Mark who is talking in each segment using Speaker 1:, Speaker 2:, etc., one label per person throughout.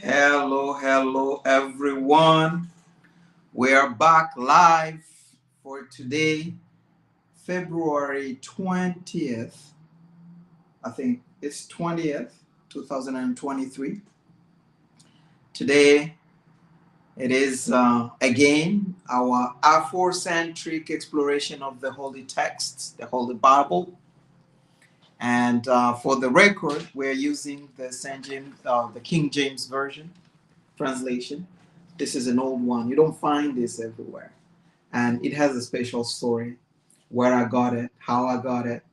Speaker 1: Hello, everyone. We are back live for today, February 20th. I think it's 20th, 2023. Today, it is again our Afro-centric exploration of the Holy Texts, the Holy Bible. And for the record, we're using the the King James Version translation. This is an old one. You don't find this everywhere. And it has a special story where I got it, how I got it.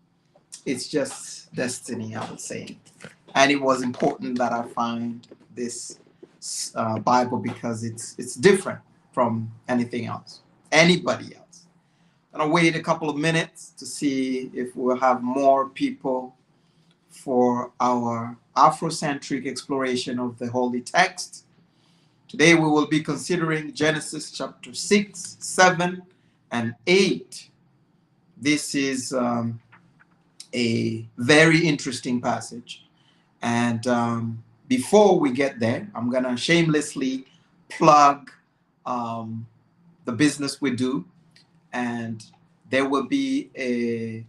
Speaker 1: It's just destiny, I would say. And it was important that I find this Bible because it's different from anything else, anybody else. I'm gonna wait a couple of minutes to see if we'll have more people for our Afrocentric exploration of the Holy Text. Today we will be considering Genesis chapter 6, 7, and 8. This is a very interesting passage. And before we get there, I'm going to shamelessly plug the business we do. And there will be a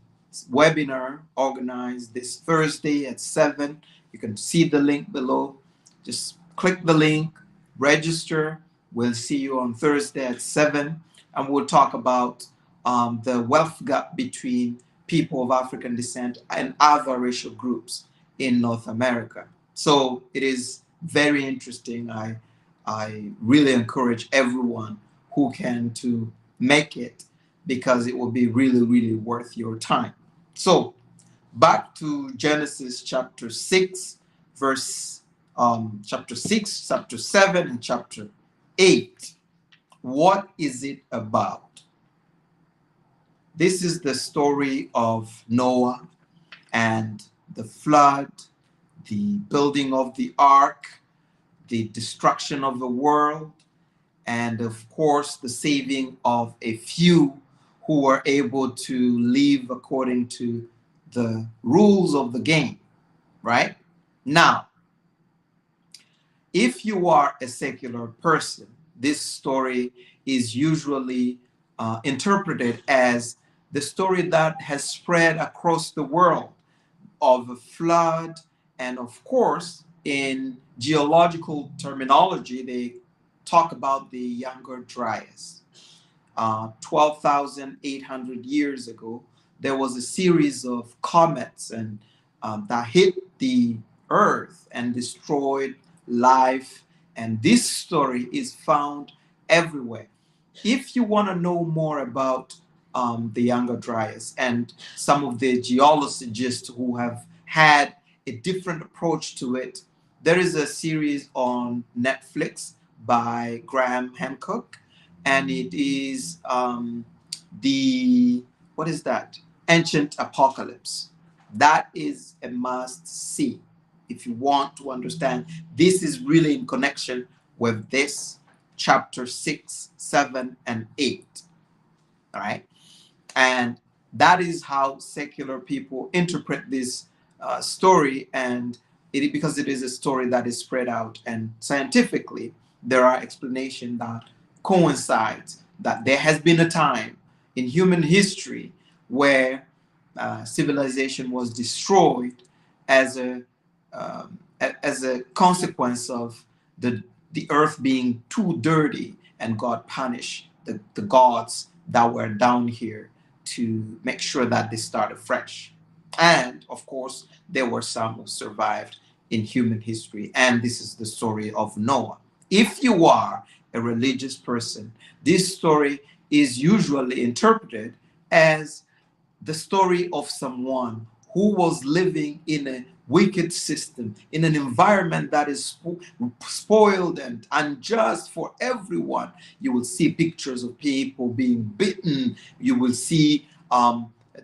Speaker 1: webinar organized this Thursday at 7. You can see the link below. Just click the link, register. We'll see you on Thursday at 7. And we'll talk about the wealth gap between people of African descent and other racial groups in North America. So it is very interesting. I really encourage everyone who can to make it because it will be really worth your time. So back to Genesis chapter 6, chapter 6, chapter 7, and chapter 8. What is it about? This is the story of Noah and the flood, the building of the ark, the destruction of the world, and of course, the saving of a few who were able to live according to the rules of the game, right? Now, if you are a secular person, this story is usually interpreted as the story that has spread across the world of a flood. And of course, in geological terminology, they talk about the Younger Dryas. 12,800 years ago, there was a series of comets and that hit the earth and destroyed life. And this story is found everywhere. If you want to know more about the Younger Dryas and some of the geologists who have had a different approach to it, there is a series on Netflix by Graham Hancock, and it is what is that? Ancient Apocalypse. That is a must see if you want to understand. This is really in connection with this chapter 6, 7, and 8. All right. And that is how secular people interpret this story, and because it is a story that is spread out, and scientifically there are explanations that coincides that there has been a time in human history where civilization was destroyed as a consequence of the earth being too dirty, and God punished the gods that were down here to make sure that they started fresh. And of course, there were some who survived in human history. And this is the story of Noah. If you are a religious person, this story is usually interpreted as the story of someone who was living in a wicked system, in an environment that is spoiled and unjust for everyone. You will see pictures of people being beaten. You will see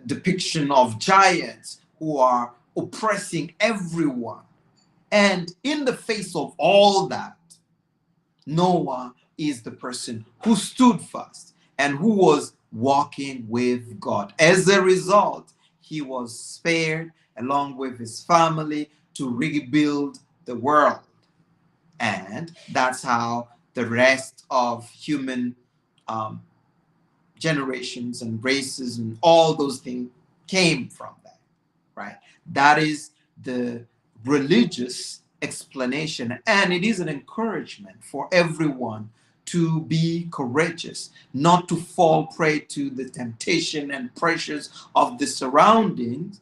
Speaker 1: depiction of giants who are oppressing everyone. And in the face of all that, Noah is the person who stood fast and who was walking with God. As a result, he was spared along with his family to rebuild the world. And that's how the rest of human um, generations and races and all those things came from that, right? That is the religious explanation, and it is an encouragement for everyone to be courageous, not to fall prey to the temptation and pressures of the surroundings,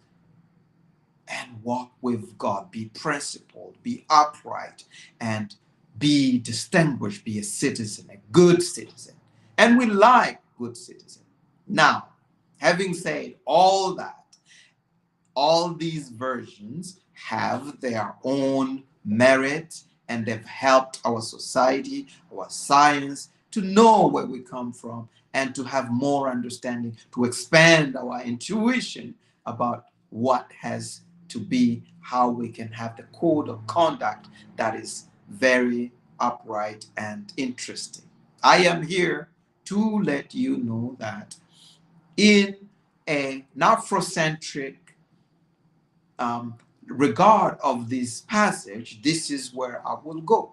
Speaker 1: and walk with God. Be principled, be upright, and be distinguished, be a citizen, a good citizen. And we like good citizens. Now, having said all that, all these versions have their own merit, and they've helped our society, our science to know where we come from and to have more understanding, to expand our intuition about what has to be, how we can have the code of conduct that is very upright and interesting. I am here to let you know that in an Afrocentric um, regard of this passage, this is where I will go.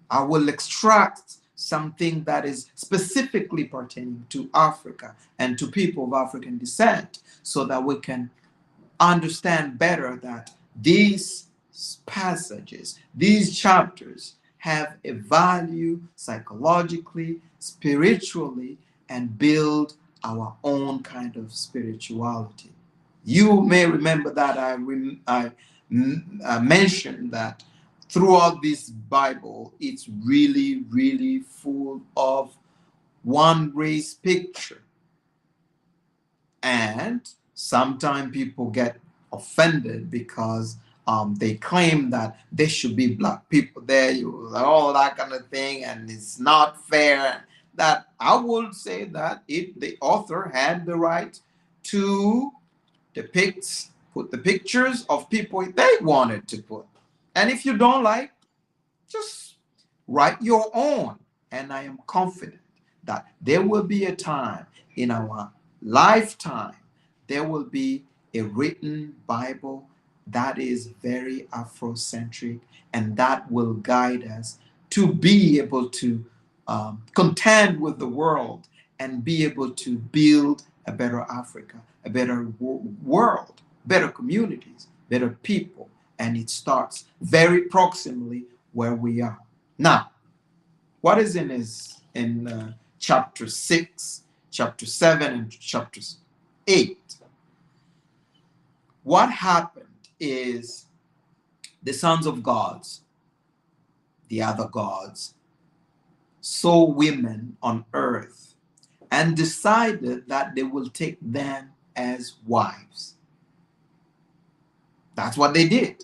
Speaker 1: I will extract something that is specifically pertaining to Africa and to people of African descent so that we can understand better that these passages, these chapters have a value psychologically, spiritually, and build our own kind of spirituality. You may remember that I mentioned that throughout this Bible, it's really, really full of one race picture. And sometimes people get offended because they claim that there should be black people there, all that kind of thing, and it's not fair. That I would say that the author had the right to put the pictures of people they wanted to put. And if you don't like, just write your own. And I am confident that there will be a time in our lifetime, there will be a written Bible that is very Afrocentric and that will guide us to be able to contend with the world and be able to build a better Africa, a better world, better communities, better people. And it starts very proximally where we are. Now, what is in chapter 6, chapter 7, and chapter 8? What happened is the sons of gods, the other gods, saw women on earth and decided that they will take them as wives. That's what they did.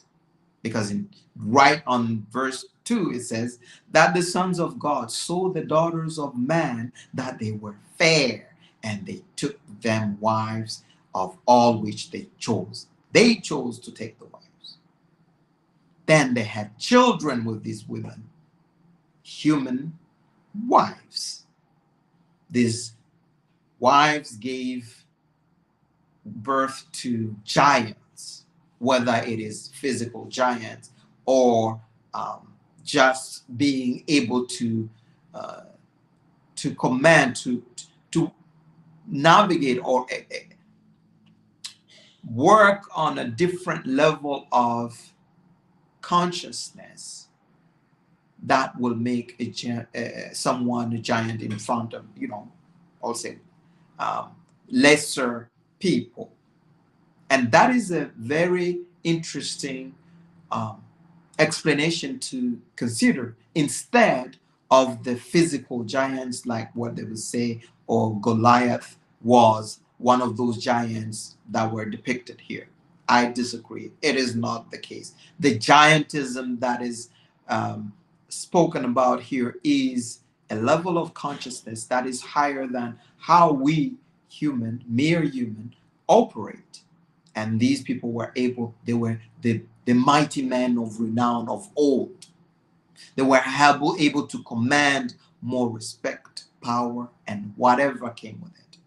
Speaker 1: Because right on verse 2, it says that the sons of God saw the daughters of man that they were fair, and they took them wives of all which they chose. They chose to take the wives. Then they had children with these women, human wives. These wives gave birth to giants, whether it is physical giants or just being able to command, to navigate or work on a different level of consciousness that will make someone a giant in front of, I'll say, um, lesser people. And that is a very interesting um, explanation to consider instead of the physical giants, like what they would say, or Goliath was one of those giants that were depicted here. I disagree. It is not the case. The giantism that is um, spoken about here is a level of consciousness that is higher than how we mere human, operate. And these people were able, they were the mighty men of renown of old. They were able to command more respect, power, and whatever came with it.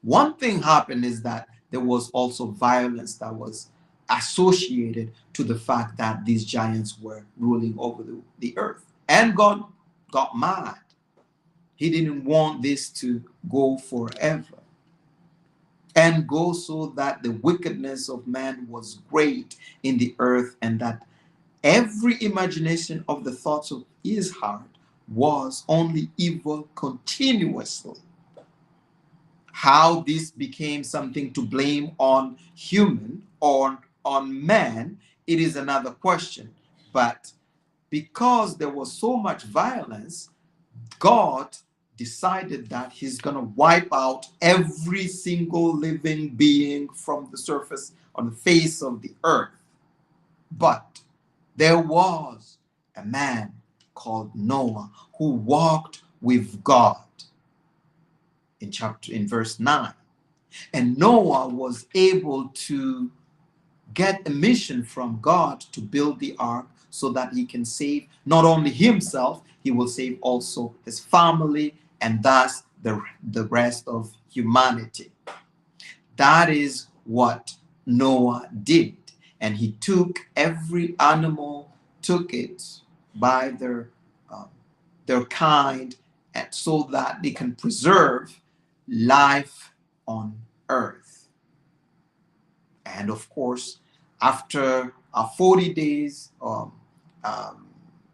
Speaker 1: One thing happened is that there was also violence that was associated to the fact that these giants were ruling over the earth. And God got mad. He didn't want this to go forever and go, so that the wickedness of man was great in the earth, and that every imagination of the thoughts of his heart was only evil continuously. How this became something to blame on human or on man, it is another question. But because there was so much violence, God decided that he's going to wipe out every single living being from the surface on the face of the earth. But there was a man called Noah who walked with God in verse 9. And Noah was able to get a mission from God to build the ark so that he can save not only himself, he will save also his family and thus the rest of humanity. That is what Noah did. And he took every animal, took it by their kind, and so that they can preserve life on earth. And of course, after 40 days,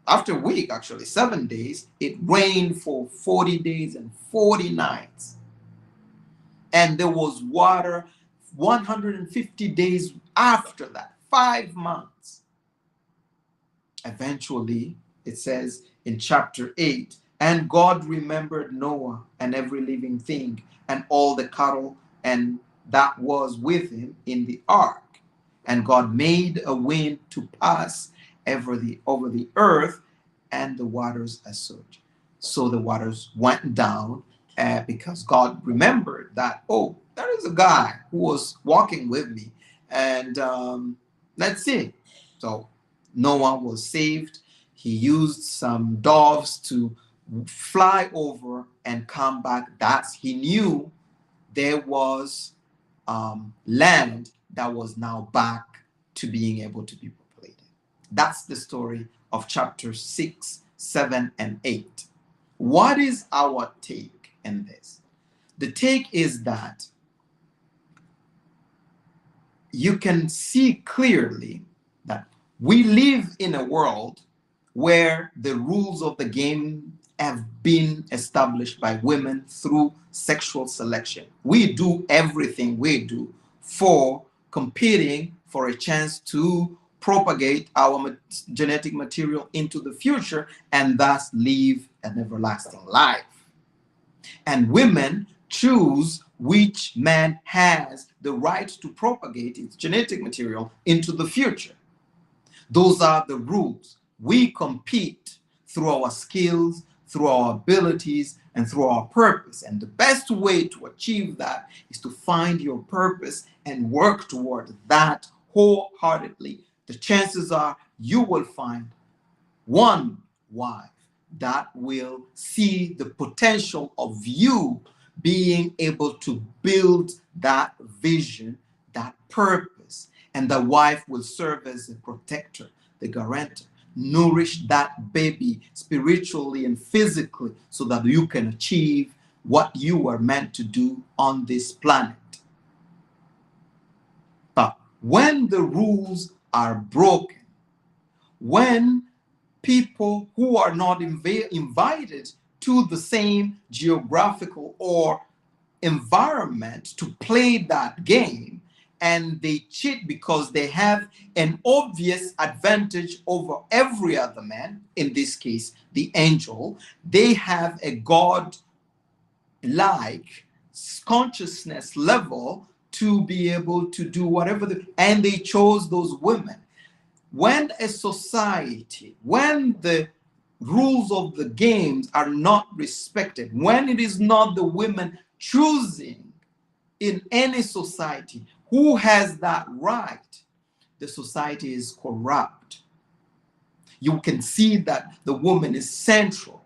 Speaker 1: after a week, actually 7 days, it rained for 40 days and 40 nights. And there was water 150 days after that, 5 months. Eventually, it says in chapter 8, and God remembered Noah and every living thing and all the cattle and that was with him in the ark. And God made a wind to pass over the earth, and the waters as such. So the waters went down because God remembered that, oh, there is a guy who was walking with me. And let's see. So Noah was saved. He used some doves to fly over and come back. He knew there was land that was now back to being able to be populated. That's the story of chapter 6, 7, and 8. What is our take in this? The take is that you can see clearly that we live in a world where the rules of the game have been established by women through sexual selection. We do everything we do for competing for a chance to propagate our genetic material into the future and thus live an everlasting life. And women choose which man has the right to propagate its genetic material into the future. Those are the rules. We compete through our skills, through our abilities, and through our purpose. And the best way to achieve that is to find your purpose and work toward that wholeheartedly. The chances are you will find one wife that will see the potential of you being able to build that vision, that purpose, and the wife will serve as a protector, the guarantor, nourish that baby spiritually and physically so that you can achieve what you were meant to do on this planet. But when the rules are broken, when people who are not invited to the same geographical or environment to play that game, and they cheat because they have an obvious advantage over every other man, in this case, the angel, they have a God-like consciousness level to be able to do whatever, and they chose those women. When a society, when the rules of the games are not respected, when it is not the women choosing in any society who has that right, the society is corrupt. You can see that the woman is central.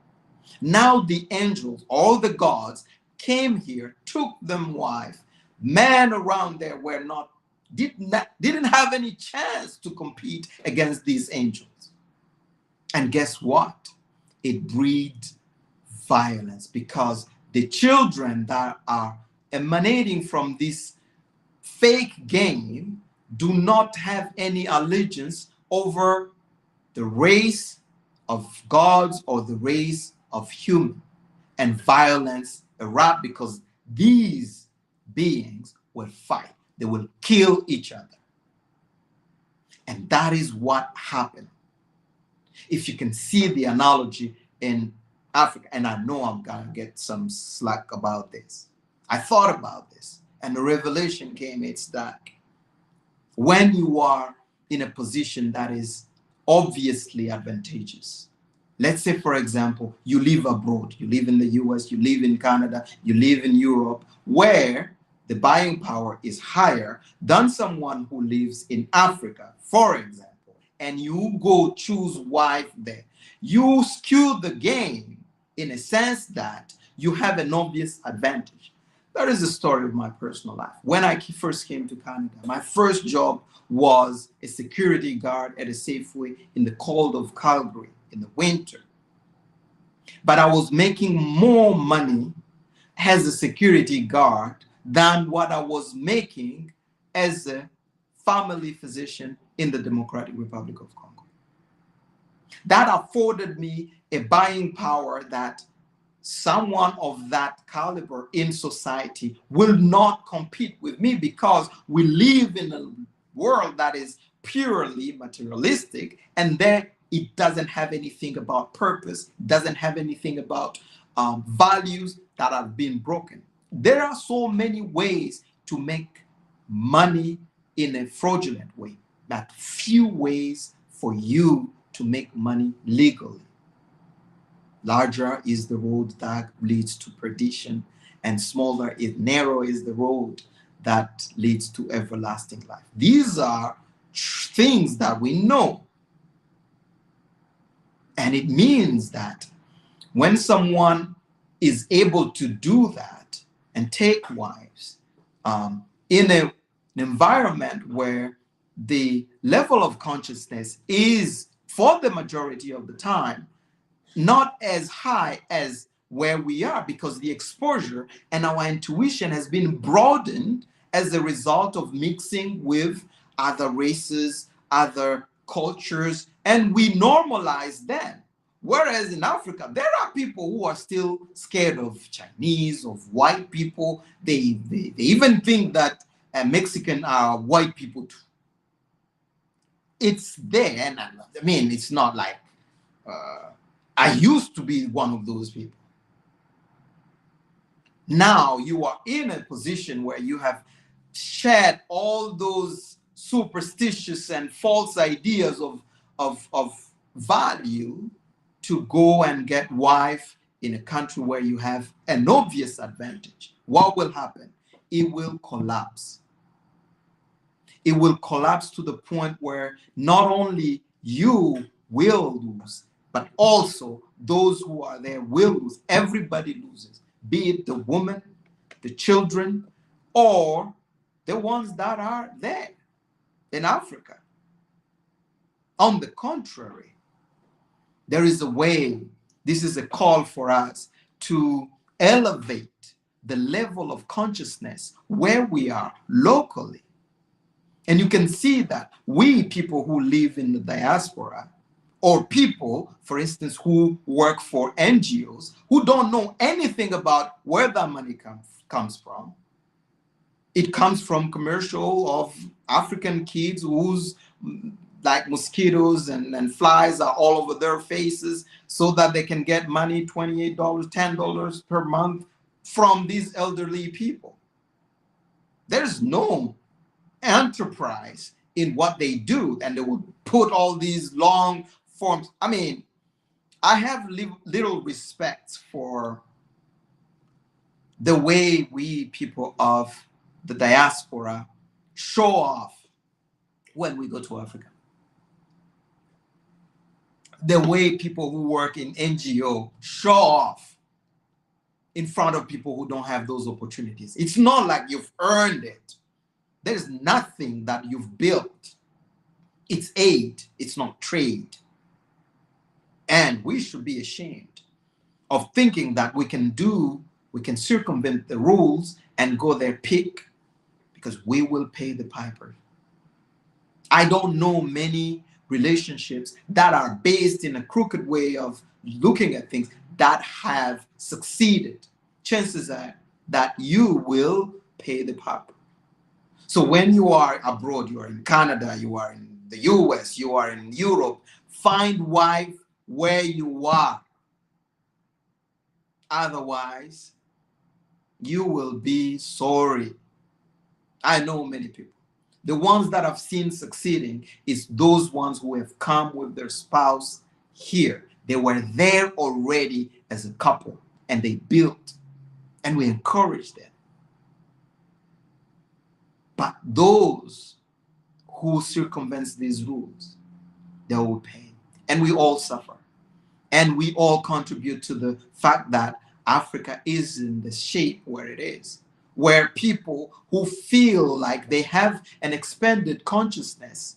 Speaker 1: Now the angels, all the gods, came here, took them wife. Men around there were not didn't have any chance to compete against these angels. And guess what? It breeds violence, because the children that are emanating from this fake game do not have any allegiance over the race of gods or the race of human. And violence erupt because these beings will fight. They will kill each other. And that is what happened. If you can see the analogy in Africa, and I know I'm going to get some slack about this. I thought about this, and the revelation came. It's that when you are in a position that is obviously advantageous, let's say, for example, you live abroad, you live in the US, you live in Canada, you live in Europe, where the buying power is higher than someone who lives in Africa, for example, and you go choose wife there. You skew the game in a sense that you have an obvious advantage. That is the story of my personal life. When I first came to Canada, my first job was a security guard at a Safeway in the cold of Calgary in the winter. But I was making more money as a security guard than what I was making as a family physician in the Democratic Republic of Congo. That afforded me a buying power that someone of that caliber in society will not compete with me, because we live in a world that is purely materialistic, and there it doesn't have anything about purpose, doesn't have anything about values that have been broken. There are so many ways to make money in a fraudulent way, but few ways for you to make money legally. Larger is the road that leads to perdition, and smaller is narrow is the road that leads to everlasting life. These are things that we know. And it means that when someone is able to do that and take wives in an environment where the level of consciousness is, for the majority of the time, not as high as where we are, because the exposure and our intuition has been broadened as a result of mixing with other races, other cultures, and we normalize them. Whereas in Africa, there are people who are still scared of Chinese, of white people. They even think that Mexican are white people too. It's there, and I mean, it's not like I used to be one of those people. Now you are in a position where you have shed all those superstitious and false ideas of value to go and get wife in a country where you have an obvious advantage. What will happen? It will collapse. It will collapse to the point where not only you will lose, but also those who are there will lose. Everybody loses, be it the woman, the children, or the ones that are there in Africa. On the contrary, there is a way, this is a call for us to elevate the level of consciousness where we are locally. And you can see that we people who live in the diaspora, or people, for instance, who work for NGOs, who don't know anything about where that money comes from. It comes from commercial of African kids whose like mosquitoes and flies are all over their faces so that they can get money, $28, $10 per month from these elderly people. There's no enterprise in what they do, and they will put all these long forms. I mean, I have little respect for the way we people of the diaspora show off when we go to Africa. The way people who work in NGO show off in front of people who don't have those opportunities. It's not like you've earned it. There's nothing that you've built. It's aid, it's not trade. And we should be ashamed of thinking that we can circumvent the rules and go there pick, because we will pay the piper. I don't know many relationships that are based in a crooked way of looking at things that have succeeded. Chances are that you will pay the piper. So when you are abroad, you are in Canada, you are in the US, you are in Europe, find wife where you are. Otherwise, you will be sorry. I know many people. The ones that I've seen succeeding is those ones who have come with their spouse here. They were there already as a couple and they built, and we encourage them. But those who circumvent these rules, they will pay. And we all suffer. And we all contribute to the fact that Africa is in the shape where it is, where people who feel like they have an expanded consciousness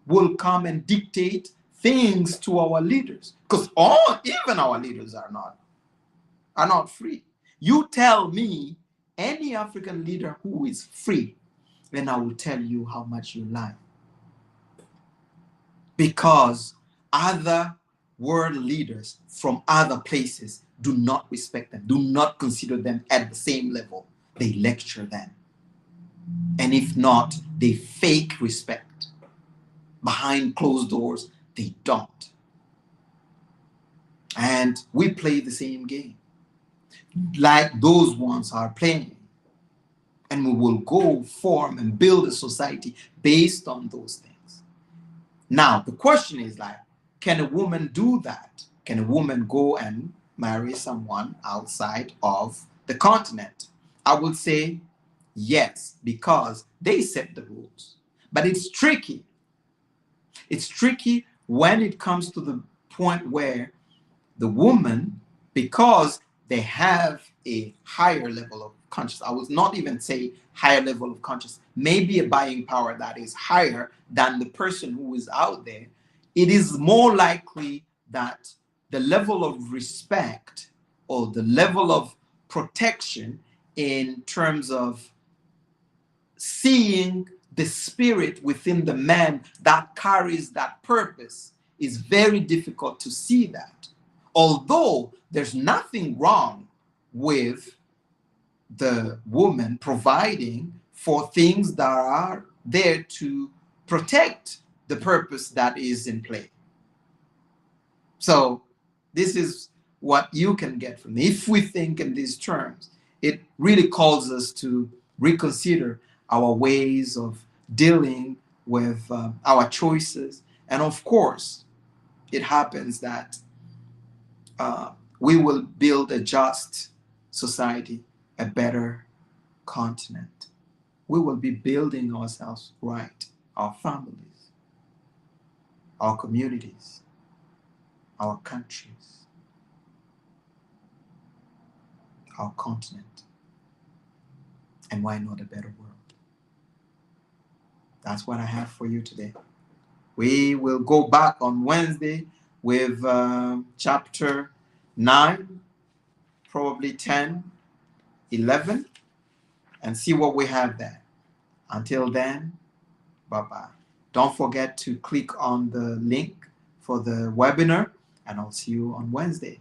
Speaker 1: will come and dictate things to our leaders. Because even our leaders are not free. You tell me any African leader who is free, then I will tell you how much you lie. Because other world leaders from other places do not respect them, do not consider them at the same level. They lecture them. And if not, they fake respect. Behind closed doors, they don't. And we play the same game like those ones are playing. And we will go form and build a society based on those things. Now, the question is like, can a woman do that? Can a woman go and marry someone outside of the continent? I would say yes, because they set the rules. But it's tricky. It's tricky when it comes to the point where the woman, because they have a higher level of consciousness, I would not even say higher level of consciousness, maybe a buying power that is higher than the person who is out there, it is more likely that the level of respect or the level of protection in terms of seeing the spirit within the man that carries that purpose is very difficult to see that. Although there's nothing wrong with the woman providing for things that are there to protect the purpose that is in play. So this is what you can get from me. If we think in these terms, it really calls us to reconsider our ways of dealing with our choices. And of course, it happens that we will build a just society, a better continent. We will be building ourselves right, our families, our communities, our countries, our continent, and why not a better world? That's what I have for you today. We will go back on Wednesday with chapter 9, probably 10, 11, and see what we have there. Until then, bye-bye. Don't forget to click on the link for the webinar, and I'll see you on Wednesday.